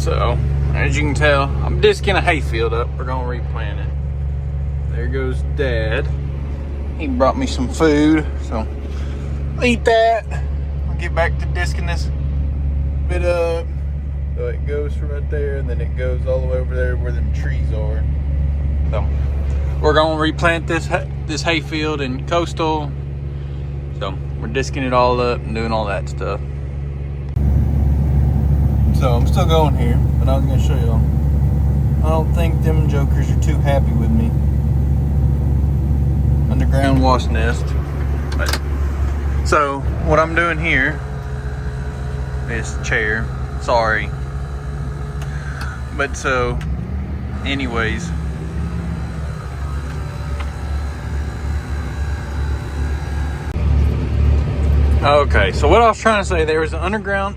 So, as you can tell, I'm disking a hayfield up. We're gonna replant it. There goes Dad. He brought me some food, so I'll eat that. I'll get back to disking this bit up. So it goes from right there, and then it goes all the way over there where them trees are. So we're gonna replant this hayfield in coastal. So we're disking it all up and doing all that stuff. So I'm still going here, but I was gonna show y'all. I don't think them jokers are too happy with me. Underground wasp nest. But so what I'm doing here is chair. Sorry. But so anyways. Okay, so what I was trying to say, there was an underground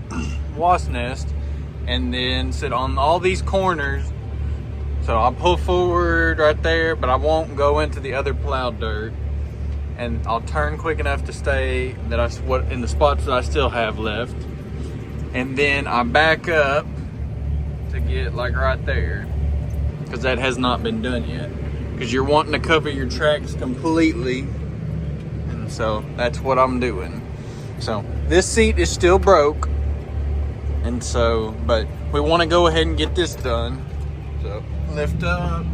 wasp nest, and then sit on all these corners. So I'll pull forward right there, but I won't go into the other plowed dirt. And I'll turn quick enough to stay in the spots that I still have left. And then I back up to get like right there, because that has not been done yet. Because you're wanting to cover your tracks completely. And so that's what I'm doing. So this seat is still broke. And so, but we want to go ahead and get this done. So lift up.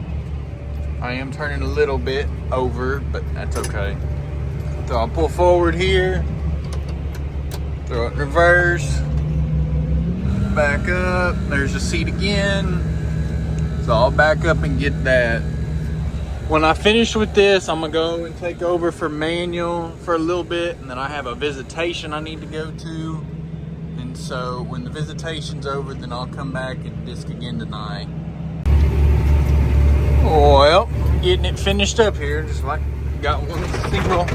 I am turning a little bit over, but that's okay. So I'll pull forward here, throw it in reverse, back up. There's the seat again. So I'll back up and get that. When I finish with this, I'm gonna go and take over for manual for a little bit, and then I have a visitation I need to go to. And so when the visitation's over, then I'll come back and disc again tonight. Well, getting it finished up here, just like got one single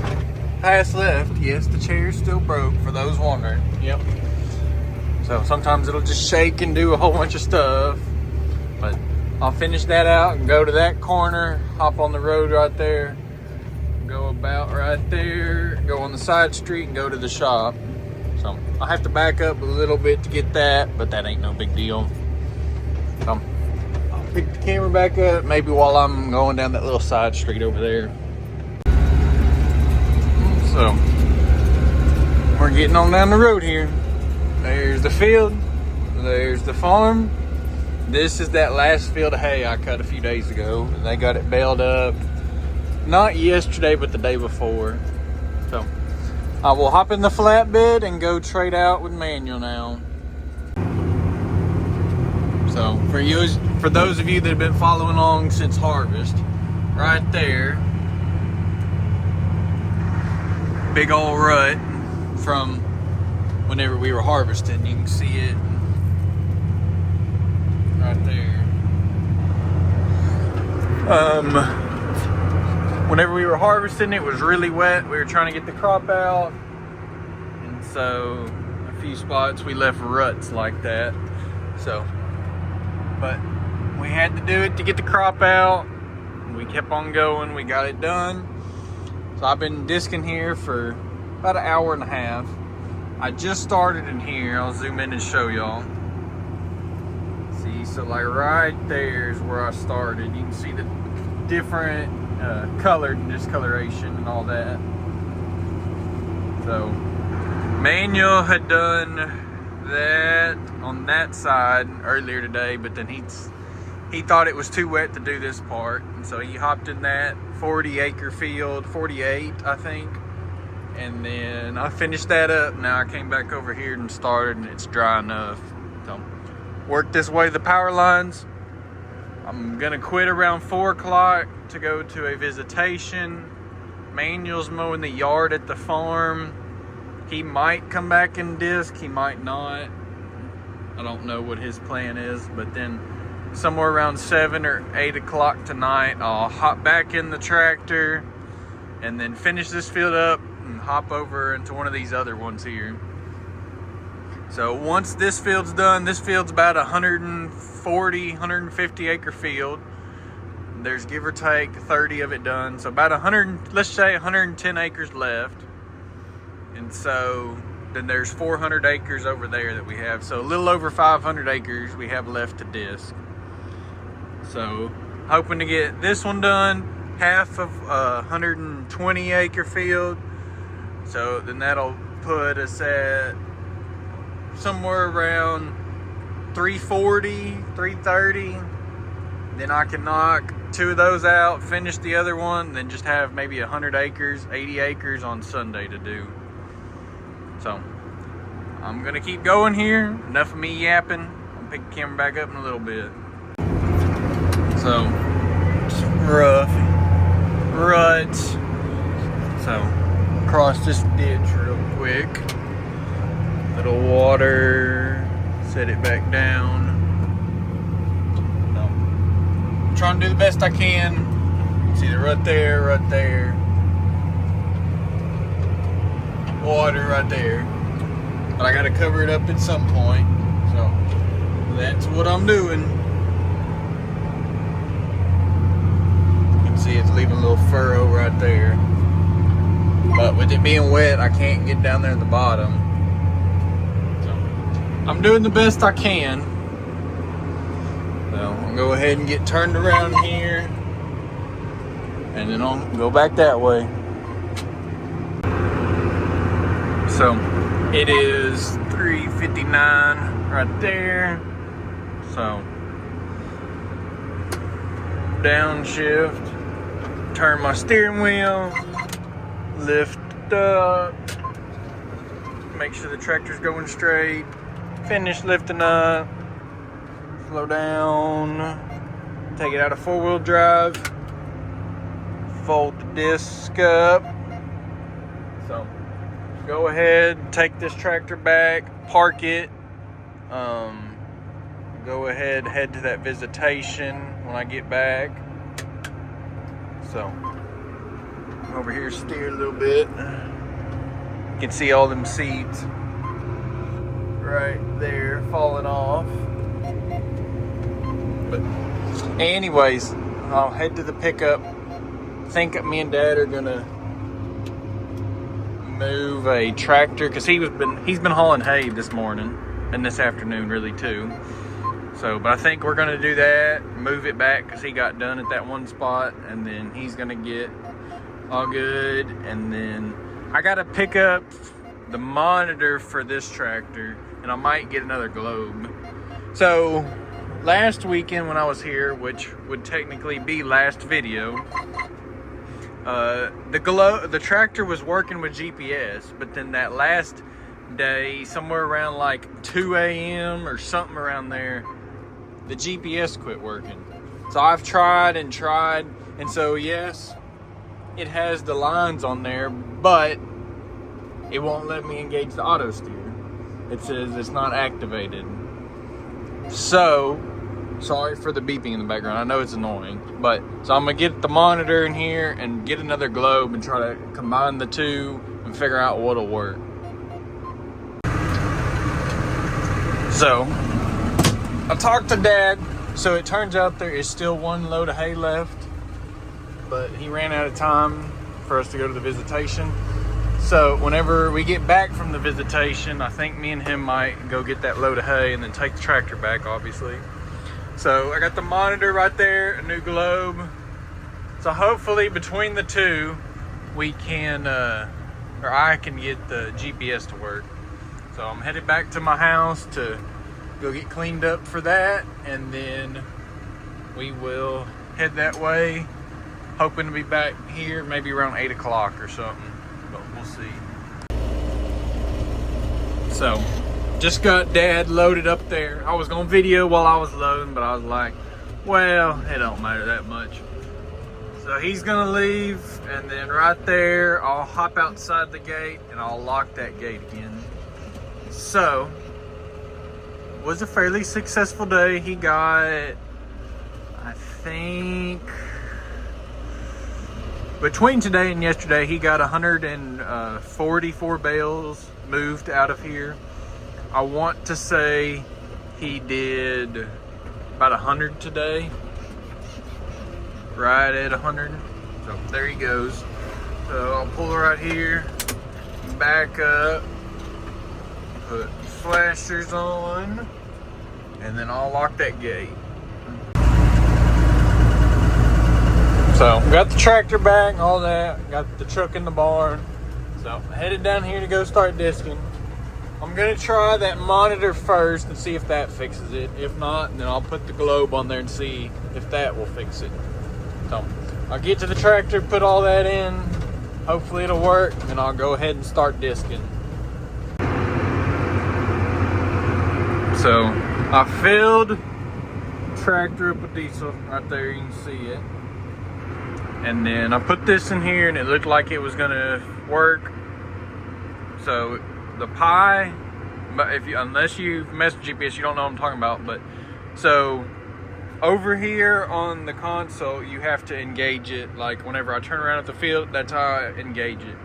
pass left. Yes, the chair's still broke, for those wondering. Yep. So sometimes it'll just shake and do a whole bunch of stuff. But I'll finish that out and go to that corner, hop on the road right there, go about right there, go on the side street and go to the shop. So I'll have to back up a little bit to get that, but that ain't no big deal. So I'll pick the camera back up, maybe while I'm going down that little side street over there. So we're getting on down the road here. There's the field, there's the farm. This is that last field of hay I cut a few days ago. They got it baled up, not yesterday, but the day before. So I will hop in the flatbed and go trade out with manual now. So for those of you that have been following along since harvest, right there, big old rut from whenever we were harvesting. You can see it right there. Whenever we were harvesting, it was really wet. We were trying to get the crop out, and so a few spots we left ruts like that. So, but we had to do it to get the crop out. We kept on going. We got it done. So I've been disking here for about an hour and a half. I just started in here. I'll zoom in and show y'all. See, so like right there is where I started. You can see the different colored and discoloration and all that. So manual had done that on that side earlier today, but then he thought it was too wet to do this part, and so he hopped in that 40-acre field, 48 I think, and then I finished that up. Now I came back over here and started, and it's dry enough. So work this way the power lines. I'm gonna quit around 4 o'clock to go to a visitation. Manuel's mowing the yard at the farm. He might come back and disc, he might not. I don't know what his plan is, but then somewhere around 7 or 8 o'clock tonight, I'll hop back in the tractor and then finish this field up and hop over into one of these other ones here. So once this field's done, this field's about 140, 150 acre field. There's give or take 30 of it done. So about 100, let's say 110 acres left. And so then there's 400 acres over there that we have. So a little over 500 acres we have left to disc. So hoping to get this one done, half of a 120 acre field. So then that'll put us at somewhere around 340, 330. Then I can knock 2 of those out, finish the other one, then just have maybe 100 acres, 80 acres on Sunday to do. So I'm gonna keep going here. Enough of me yapping. I'll pick the camera back up in a little bit. So it's rough ruts. So cross this ditch real quick. Little water. Set it back down. I'm trying to do the best I can. See the rut there, rut there. Water right there. But I gotta cover it up at some point. So that's what I'm doing. You can see it's leaving a little furrow right there. But with it being wet, I can't get down there at the bottom. So I'm doing the best I can. So I'll go ahead and get turned around here. And then I'll go back that way. So it is 3:59 right there. So downshift, turn my steering wheel, lift up, make sure the tractor's going straight, finish lifting up, slow down, take it out of 4-wheel drive, fold the disc up. So go ahead, take this tractor back, park it, go ahead, head to that visitation when I get back. So over here, steer a little bit. You can see all them seeds right there falling off. But anyways, I'll head to the pickup. I think me and Dad are gonna move a tractor because he's been hauling hay this morning and this afternoon really too. So, but I think we're gonna do that, move it back because he got done at that one spot, and then he's gonna get all good. And then I gotta pick up the monitor for this tractor, and I might get another globe. So last weekend when I was here, which would technically be last video, the tractor was working with GPS, but then that last day, somewhere around like 2 a.m. or something around there, the GPS quit working. So I've tried and tried, and so yes, it has the lines on there, but it won't let me engage the auto steer. It says it's not activated. So sorry for the beeping in the background. I know it's annoying, but so I'm gonna get the monitor in here and get another globe and try to combine the two and figure out what'll work. So I talked to Dad. So it turns out there is still one load of hay left, but he ran out of time for us to go to the visitation. So whenever we get back from the visitation, I think me and him might go get that load of hay and then take the tractor back, obviously. So I got the monitor right there, a new globe. So hopefully between the two, we can, or I can get the GPS to work. So I'm headed back to my house to go get cleaned up for that, and then we will head that way, hoping to be back here maybe around 8 o'clock or something, but we'll see. So just got Dad loaded up there. I was gonna video while I was loading, but I was like, well, it don't matter that much. So he's gonna leave, and then right there I'll hop outside the gate and I'll lock that gate again. So was a fairly successful day. He got, I think, between today and yesterday, he got 144 bales moved out of here. I want to say he did about 100 today, right at 100. So there he goes. So I'll pull right here, back up, put flashers on, and then I'll lock that gate. So, got the tractor back, all that, got the truck in the barn. So, headed down here to go start disking. I'm gonna try that monitor first and see if that fixes it. If not, then I'll put the globe on there and see if that will fix it. So, I'll get to the tractor, put all that in. Hopefully it'll work, and I'll go ahead and start disking. So, I filled the tractor up with diesel right there, you can see it. And then I put this in here and it looked like it was gonna work. So the Pi, but unless you've messed with GPS, you don't know what I'm talking about. But so over here on the console, you have to engage it. Like whenever I turn around at the field, that's how I engage it.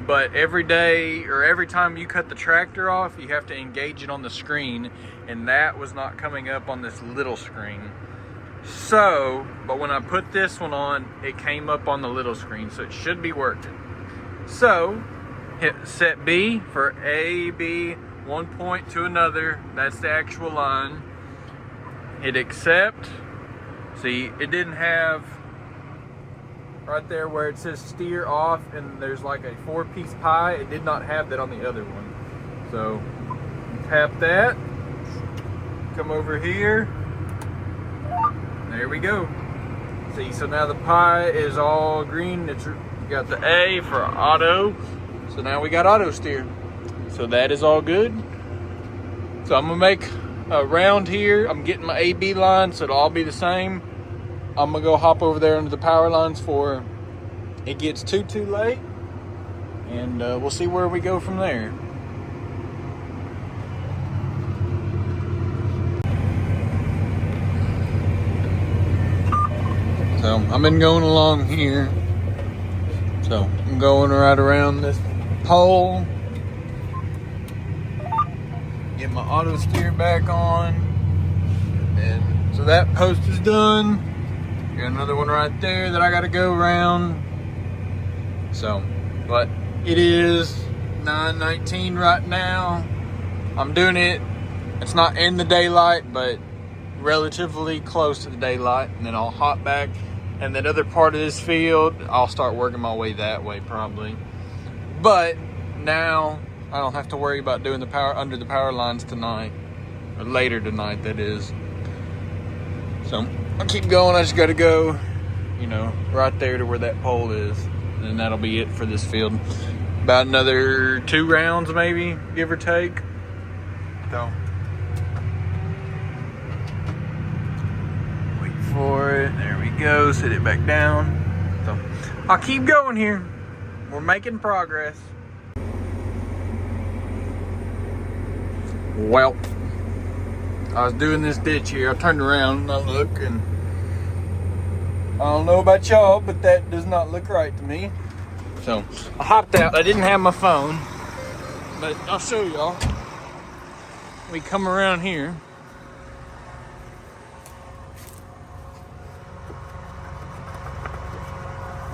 But every day or every time you cut the tractor off, you have to engage it on the screen, and that was not coming up on this little screen. So, but when I put this one on, it came up on the little screen, so it should be working. So, hit set B for A, B, one point to another. That's the actual line. Hit accept. See, it didn't have right there where it says steer off and there's like a 4-piece pie. It did not have that on the other one. So, tap that. Come over here. There we go. See, so now the Pi is all green. It's got the A for auto. So now we got auto steer. So that is all good. So I'm gonna make a round here. I'm getting my AB line, so it'll all be the same. I'm gonna go hop over there under the power lines for it gets too late. And we'll see where we go from there. So I've been going along here. So I'm going right around this pole. Get my auto steer back on. And so that post is done. Got another one right there that I gotta go around. So, but it is 9:19 right now. I'm doing it. It's not in the daylight, but relatively close to the daylight. And then I'll hop back. And that other part of this field, I'll start working my way that way probably. But now I don't have to worry about doing the power under the power lines tonight, or later tonight, that is. So I'll keep going. I just got to go, right there to where that pole is, and then that'll be it for this field. About another 2 rounds, maybe, give or take. So. For it. There we go. Sit it back down. So I'll keep going here. We're making progress. Well, I was doing this ditch here. I turned around and I look, and I don't know about y'all, but that does not look right to me. So I hopped out. I didn't have my phone, but I'll show y'all. We come around here.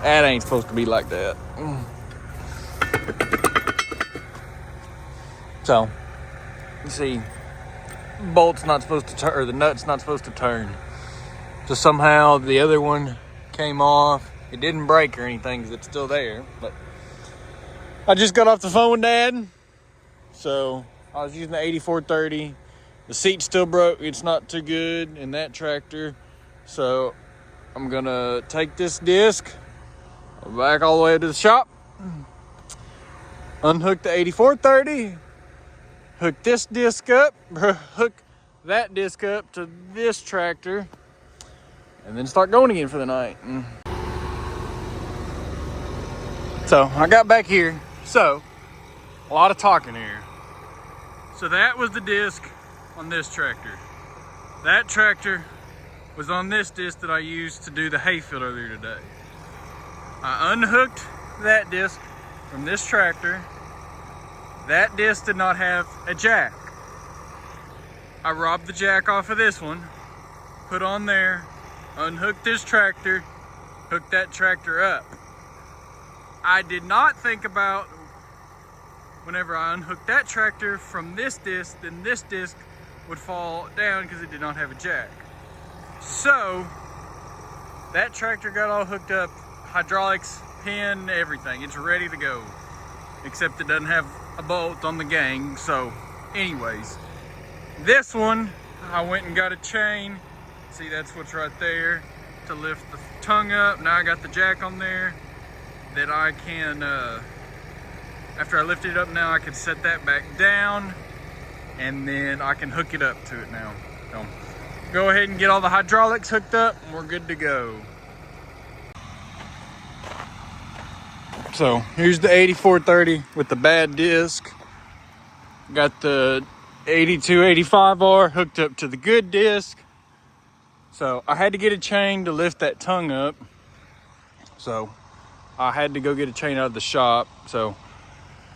That ain't supposed to be like that. So, you see, bolt's not supposed to turn, or the nut's not supposed to turn. So somehow the other one came off. It didn't break or anything because it's still there. But I just got off the phone with Dad. So I was using the 8430. The seat still broke. It's not too good in that tractor. So I'm gonna take this disc back all the way to the shop, unhook the 8430, hook this disc up, hook that disc up to this tractor, and then start going again for the night. So I got back here. So a lot of talking here. So that was the disc on this tractor. That tractor was on this disc that I used to do the hayfield earlier today. I unhooked that disc from this tractor. That disc did not have a jack. I robbed the jack off of this one, put on there, unhooked this tractor, hooked that tractor up. I did not think about whenever I unhooked that tractor from this disc, then this disc would fall down because it did not have a jack. So that tractor got all hooked up, hydraulics, pin, everything. It's ready to go, except it doesn't have a bolt on the gang. So anyways, this one, I went and got a chain. See, that's what's right there to lift the tongue up. Now I got the jack on there that I can, after I lift it up now, I can set that back down and then I can hook it up to it now. So go ahead and get all the hydraulics hooked up and we're good to go. So here's the 8430 with the bad disc. Got the 8285R hooked up to the good disc. So I had to get a chain to lift that tongue up. So I had to go get a chain out of the shop. So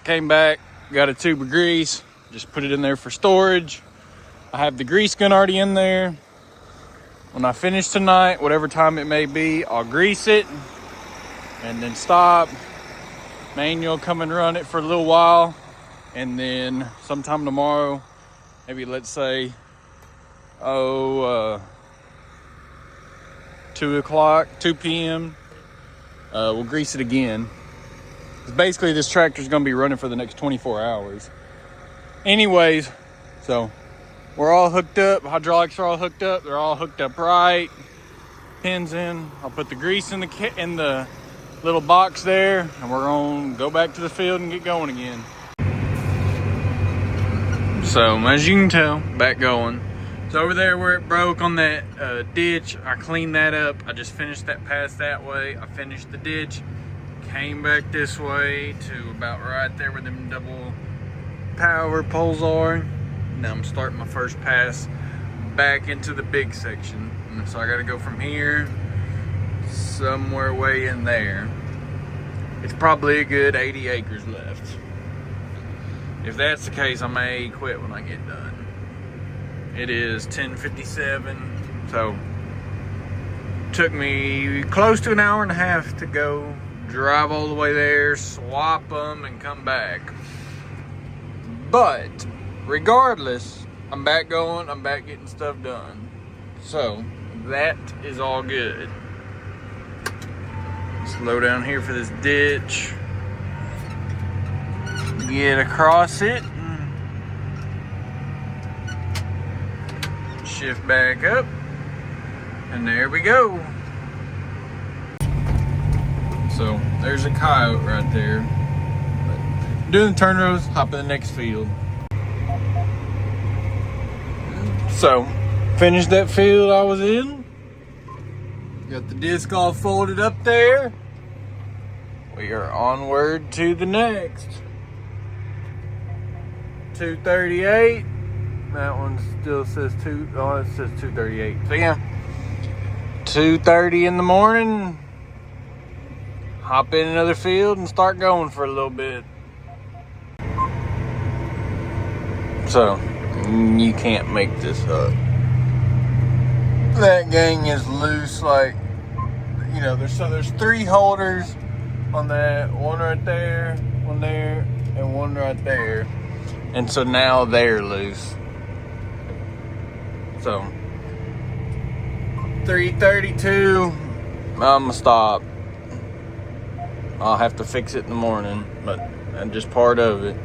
came back, got a tube of grease, just put it in there for storage. I have the grease gun already in there. When I finish tonight, whatever time it may be, I'll grease it and then stop. Manual, come and run it for a little while. And then sometime tomorrow, maybe let's say, 2 p.m. We'll grease it again. Basically, this tractor is going to be running for the next 24 hours. Anyways, so we're all hooked up. Hydraulics are all hooked up. They're all hooked up right. Pins in. I'll put the grease in the little box there, and we're going to go back to the field and get going again. So as you can tell, back going. So over there where it broke on that ditch, I cleaned that up. I just finished that pass that way. I finished the ditch, came back this way to about right there where them double power poles are. Now I'm starting my first pass back into the big section. And so I gotta go from here somewhere way in there. It's probably a good 80 acres left. If that's the case, I may quit when I get done. It is 10:57, so took me close to an hour and a half to go drive all the way there, swap them, and come back. But regardless, I'm back going, I'm back getting stuff done. So that is all good. Slow down here for this ditch. Get across it. Shift back up. And there we go. So there's a coyote right there. Doing the turn rows, hop in the next field. So finished that field I was in. Got the disc all folded up there. We are onward to the next. 238. That one still says it says 238. So yeah, 2:30 in the morning. Hop in another field and start going for a little bit. So you can't make this up. That gang is loose, like, you know, there's 3 holders on that, one right there, one there, and one right there. And so now they're loose. So 3:32, I'ma stop. I'll have to fix it in the morning, but that's just part of it.